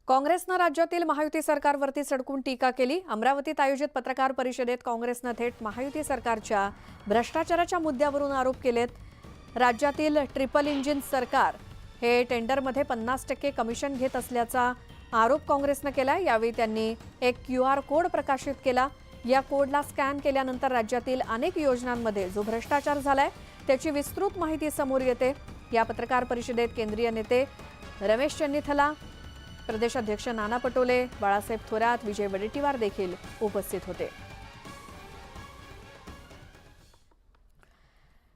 काँग्रेसनं राज्यातील महायुती सरकारवरती सडकून टीका केली। अमरावतीत आयोजित पत्रकार परिषदेत काँग्रेसनं थेट महायुती सरकारच्या भ्रष्टाचाराच्या मुद्द्यावरून आरोप केलेत। राज्यातील ट्रिपल इंजिन सरकार हे टेंडरमध्ये 50% कमिशन घेत असल्याचा आरोप काँग्रेसनं केला। यावेळी त्यांनी एक QR कोड प्रकाशित केला। या कोडला स्कॅन केल्यानंतर राज्यातील अनेक योजनांमध्ये जो भ्रष्टाचार झालाय त्याची विस्तृत माहिती समोर येते। या पत्रकार परिषदेत केंद्रीय नेते रमेश चन्नीथला, प्रदेशाध्यक्ष नाना पटोले, बाळासाहेब थोरात, विजय वडेट्टीवार देखील उपस्थित होते।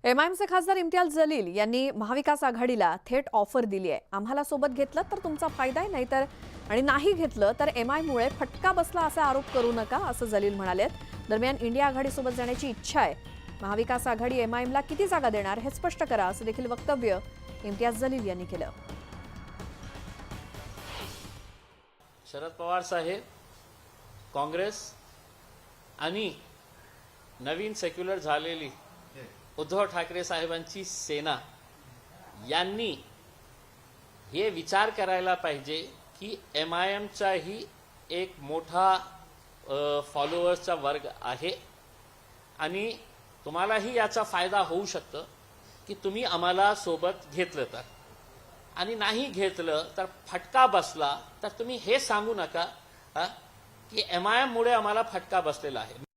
एमआयएमचे खासदार इम्तियाज जलील यांनी महाविकास आघाडीला थेट ऑफर दिली आहे। आम्हाला सोबत घेतलं तर तुमचा फायदा आहे, नाहीतर आणि नाही घेतलं तर एमआयएममुळे फटका बसला असा आरोप करू नका, असं जलील म्हणाले। दरम्यान इंडिया आघाडीसोबत जाण्याची इच्छा आहे। महाविकास आघाडी एमआयएमला किती जागा देणार हे स्पष्ट करा, असं देखील वक्तव्य इम्तियाज जलील यांनी केलं। शरद पवार साहेब, काँग्रेस आणि नवीन सेक्युलर झालेली उद्धव ठाकरे साहेबांची सेना यांनी हे विचार करायला पाहिजे की एमआयएमचाही एक मोठा फॉलोअर्सचा वर्ग आहे आणि तुम्हालाही याचा फायदा होऊ शकतो की तुम्ही आम्हाला सोबत घेतलं तर, आणि नाही घेतलं तर फटका बसला तर तुम्ही हे सांगू नका की एमआयएम मुळे आम्हाला फटका बसलेला आहे।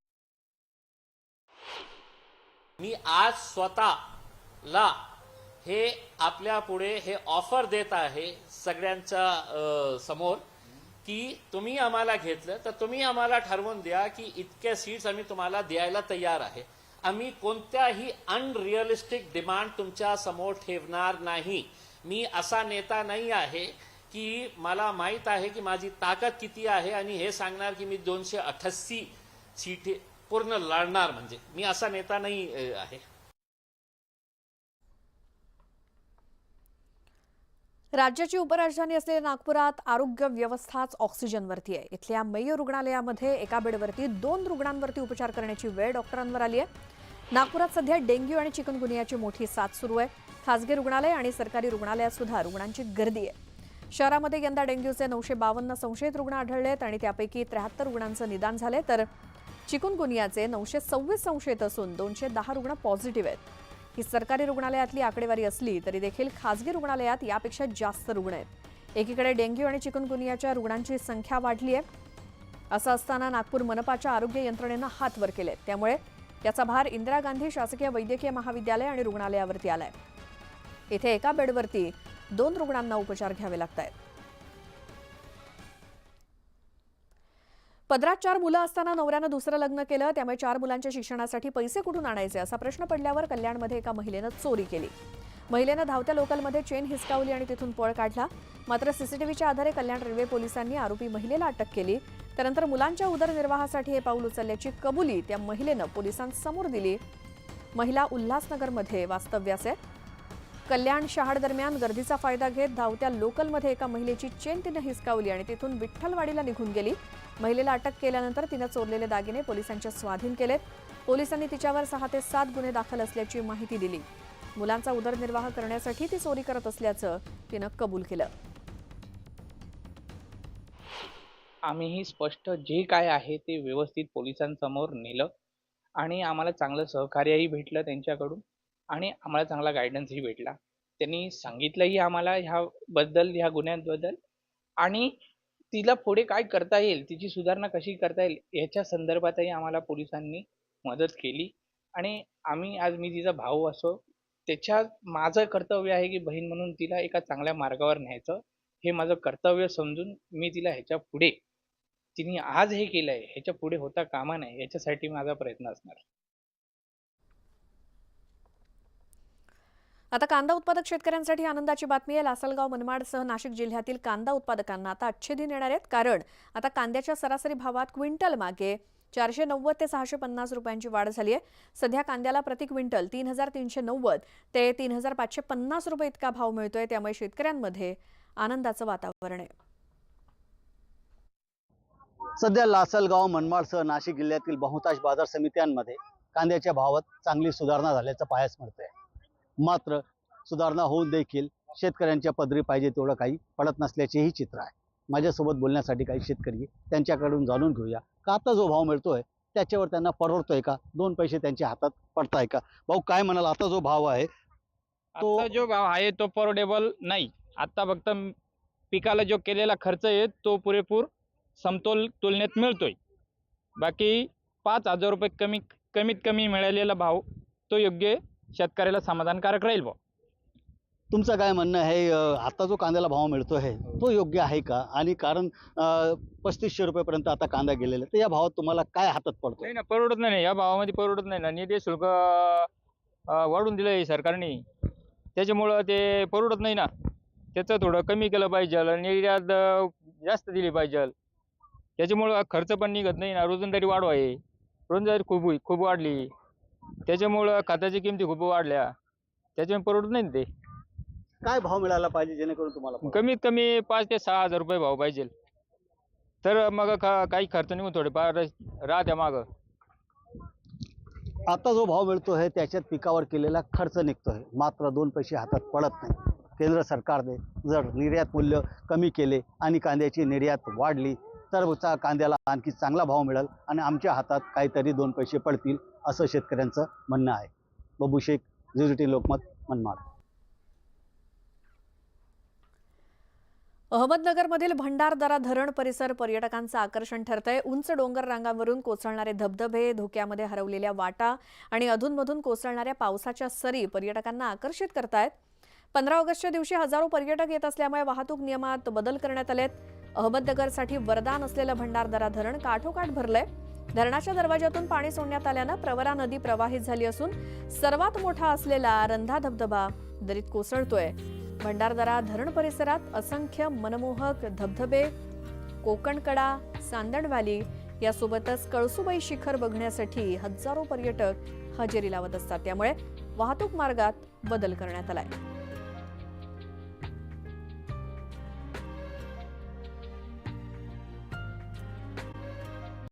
मी आज स्वतःला हे आपल्या पुढे हे ऑफर देत आहे सगळ्यांच्या समोर की तुम्ही आम्हाला घेतलं तर तुम्ही आम्हाला ठरवून द्या की इतके सीट्स आम्ही तुम्हाला द्यायला तयार आहे। आम्ही कोणत्याही अनरिअलिस्टिक डिमांड तुमच्या समोर ठेवणार नाही। मी असा नेता नाही आहे की मला माहित आहे की माझी ताकद किती आहे आणि हे सांगणार की मी 288 सीट पूर्ण लढणार, म्हणजे मी असा नेता नाही आहे। राज्याची उपराजधानी असलेल्या नागपुरात आरोग्य व्यवस्थाच ऑक्सिजनवरती आहे। इथल्या मेयो रुग्णालयामध्ये एका बेडवरती 2 रुग्णांवरती उपचार करण्याची वेळ डॉक्टरांवर आली आहे। नागपुरात सध्या डेंग्यू आणि चिकनगुनियाची मोठी साथ सुरू आहे। खासगी रुग्णालय आणि सरकारी रुग्णालयात सुद्धा रुग्णांची गर्दी आहे। शहरामध्ये यंदा डेंग्यूचे 952 संशयित रुग्ण आढळलेत आणि त्यापैकी 73 रुग्णांचं निदान झाले, तर चिकनगुनियाचे 926 संशयित असून 210 रुग्ण पॉझिटिव्ह आहेत। ही सरकारी रुग्णालयातली आकडेवारी असली तरी देखील खासगी रुग्णालयात यापेक्षा जास्त रुग्ण आहेत। एकीकडे डेंग्यू आणि चिकनगुनियाच्या रुग्णांची संख्या वाढली आहे। असं असताना नागपूर मनपाच्या आरोग्य यंत्रणेनं हात वर केले, त्यामुळे याचा भार इंदिरा गांधी शासकीय वैद्यकीय महाविद्यालय आणि रुग्णालयावरती आलाय। इथे एका बेडवरती 2 रुग्णांना उपचार घ्यावे लागतात। पदरात 4 मुलं असताना नवऱ्यानं दुसरं लग्न केलं, त्यामुळे 4 मुलांच्या शिक्षणासाठी पैसे कुठून आणायचे असा प्रश्न पडल्यावर कल्याणमध्ये एका महिलेनं चोरी केली। महिलेनं धावत्या लोकलमध्ये चेन हिसकावली आणि तिथून पळ काढला। मात्र सीसीटीव्हीच्या आधारे कल्याण रेल्वे पोलिसांनी आरोपी महिलेला अटक केली। त्यानंतर मुलांच्या उदरनिर्वाहासाठी हे पाऊल उचलल्याची कबुली त्या महिलेनं पोलिसांसमोर दिली। महिला उल्हासनगरमध्ये वास्तव्यास आहे। कल्याण शहाड दरम्यान गर्दीचा फायदा घेत धावत्या लोकलमध्ये एका महिलेची चेन तिनं हिसकावली आणि तिथून विठ्ठलवाडीला निघून गेली। महिलेला अटक केल्यानंतर तिनं चोरलेले दागिने पोलिसांच्या स्वाधीन केलेत। पोलिसांनी तिच्यावर 6 ते 7 गुन्हे दाखल असल्याची माहिती दिली। मुलांचा उदरनिर्वाह करण्यासाठी ती चोरी करत असल्याचं तिनं कबूल केलं। आम्हीही स्पष्ट जे काय आहे ते व्यवस्थित पोलिसांसमोर नेलं आणि आम्हाला चांगलं सहकार्यही भेटलं त्यांच्याकडून आणि आम्हाला चांगला गायडन्सही भेटला। त्यांनी सांगितलंही आम्हाला ह्या गुन्ह्यांबद्दल आणि तिला पुढे काय करता येईल, तिची सुधारणा कशी करता येईल याच्या संदर्भातही आम्हाला पोलिसांनी मदत केली। आणि मी तिचा भाऊ असो, माझं कर्तव्य आहे की बहीण म्हणून तिला एका चांगल्या मार्गावर न्यायचं, हे माझं कर्तव्य समजून मी तिला ह्याच्या पुढे तिने आज हे केलंय ह्याच्या पुढे होता कामा नये याच्यासाठी माझा प्रयत्न असणार। आता कांदा उत्पादक शेतकऱ्यांसाठी आनंदाची बातमी आहे। लासलगाव, मनमाडसह नाशिक जिल्ह्यातील कांदा उत्पादकांना आता अच्छे दिन येणार आहेत, कारण आता कांद्याच्या सरासरी भावात क्विंटल मागे 490 ते 650 रुपयांची वाढ झाली आहे। सध्या कांद्याला प्रति क्विंटल 3390 ते 3550 रुपये इतका भाव मिळतोय, त्यामुळे शेतकऱ्यांमध्ये आनंदाचं वातावरण आहे। सध्या लासलगाव, मनमाडसह नाशिक जिल्ह्यातील बहुतांश बाजार समित्यांमध्ये कांद्याच्या भावात चांगली सुधारणा झाल्याचं पाहायला मिळतंय। मात्र सुधारणा होऊन देखील शेतकऱ्यांच्या पदरी पाहिजे तेवढं काही पडत नसल्याचेही चित्र आहे। माझ्यासोबत बोलण्यासाठी काही शेतकरी आहे. त्यांच्याकडून जाणून घेऊया का आता जो भाव मिळतोय त्याच्यावर त्यांना परवडतोय का, दोन पैसे त्यांच्या हातात पडताय का. भाऊ काय म्हणाल, आता जो भाव आहे तो आता जो भाव आहे तो परवडेबल नाही. आता फक्त पिकाला जो केलेला खर्च आहे तो पुरेपूर समतोल तुलनेत मिळतोय. बाकी 5,000 रुपये कमीत कमी मिळालेला भाव तो योग्य शेतकऱ्याला समाधानकारक राहील भाऊ. तुमचं काय म्हणणं आहे, आता जो कांद्याला भाव मिळतो आहे तो योग्य आहे का. आणि कारण 3500 रुपयेपर्यंत आता कांदा गेलेला तर या भावात तुम्हाला काय हातात पडतो. नाही ना, परवडत नाही. या भावामध्ये परवडत नाही ना. निर्यात शुल्क वाढून दिलंय सरकारने, त्याच्यामुळं ते परवडत नाही ना. त्याचं थोडं कमी केलं पाहिजे, निर्यात जास्त दिली पाहिजे. त्याच्यामुळं खर्च पण निघत नाही ना. रोजंदारी वाढ आहे, रोजंदारी खूप वाढली, त्याच्यामुळं खताची किमती खूप वाढल्या, त्याच्यामुळे परवडत नाही ना ते. काय भाव मिळाला पाहिजे जेणेकरून तुम्हाला परवडेल? कमीत कमी 5,000 ते 6,000 रुपये भाव पाहिजे, तर मग काही खर्च निघून थोडेफार राहत्या मागं. आता जो भाव मिळतो आहे त्याच्यात पिकावर केलेला खर्च निघतोय, मात्र दोन पैसे हातात पडत नाही. केंद्र सरकारने जर निर्यात मूल्य कमी केले आणि कांद्याची निर्यात वाढली तर कांद्याला आणखी चांगला भाव मिळेल आणि आमच्या हातात काहीतरी दोन पैसे पडतील असं शेतकऱ्यांचं म्हणणं आहे. बबू शेख, झी18 लोकमत, मनमाड. अहमदनगरमधील भंडारदरा धरण परिसर पर्यटकांचं आकर्षण ठरतंय. उंच डोंगर रांगांवरून कोसळणारे धबधबे, धुक्यामध्ये हरवलेल्या वाटा आणि अधूनमधून कोसळणाऱ्या पावसाच्या सरी पर्यटकांना आकर्षित करतायत. 15 ऑगस्टच्या दिवशी हजारो पर्यटक येत असल्यामुळे वाहतूक नियमात बदल करण्यात आलेत. अहमदनगरसाठी वरदान असलेलं भंडारदरा धरण काठोकाठ भरलंय. धरणाच्या दरवाजातून पाणी सोडण्यात आल्यानं प्रवरा नदी प्रवाहित झाली असून सर्वात मोठा असलेला रंधा धबधबा दरीत कोसळतोय. भंडारदरा धरण परिसरात असंख्य मनमोहक धबधबे, कोकणकडा, सांदण व्हॅली यासोबतच कळसुबाई शिखर बघण्यासाठी हजारो पर्यटक हजेरी लावत असतात. त्यामुळे वाहतूक मार्गात बदल करण्यात आलाय.